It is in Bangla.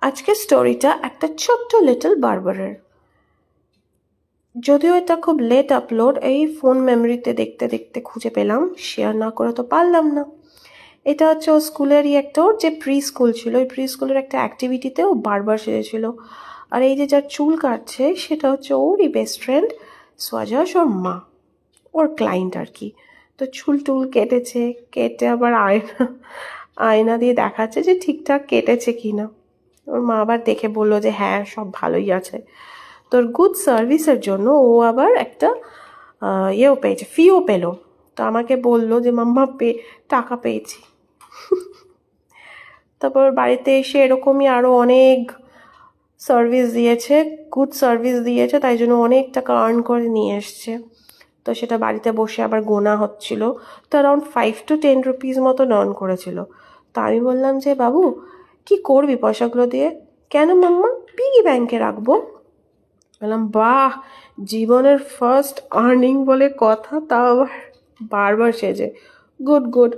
আজকের স্টোরিটা একটা ছোট্ট লিটল বারবারের। যদিও এটা খুব লেট আপলোড, এই ফোন মেমোরিতে দেখতে দেখতে খুঁজে পেলাম, শেয়ার না করে তো পারলাম না। এটা হচ্ছে ও স্কুলেরই একটা, ওর যে প্রি স্কুল ছিল, ওই প্রি স্কুলের একটা অ্যাক্টিভিটিতে ও বারবার সেজেছিল। আর এই যে যার চুল কাটছে সেটা হচ্ছে ওরই বেস্ট ফ্রেন্ড সোয়াজাস, ওর মা, ওর ক্লায়েন্ট আর কি। তো চুল টুল কেটেছে, কেটে আবার আয়না দিয়ে দেখাচ্ছে যে ঠিকঠাক কেটেছে কি না। ওর মা আবার দেখে বললো যে হ্যাঁ সব ভালোই আছে। তোর গুড সার্ভিসের জন্য ও আবার একটা ইয়েও পেয়েছে, ফিও পেলো। তো আমাকে বললো যে মাম্মা টাকা পেয়েছি। তারপর বাড়িতে এসে এরকমই আরও অনেক সার্ভিস দিয়েছে, গুড সার্ভিস দিয়েছে, তাই জন্য অনেক টাকা আর্ন করে নিয়ে এসছে। তো সেটা বাড়িতে বসে আবার গোনা হচ্ছিল। তো অ্যারাউন্ড 5 to 10 রুপিস মতো আর্ন করেছিল। তো আমি বললাম যে বাবু কি করবি পয়সাগুলো দিয়ে? কেন মাম্মা? পিগি ব্যাংকে রাখবো। বললাম বাহ, জীবনের ফার্স্ট আর্নিং বলে কথা, তাও আবার বারবার সেজে। Good good.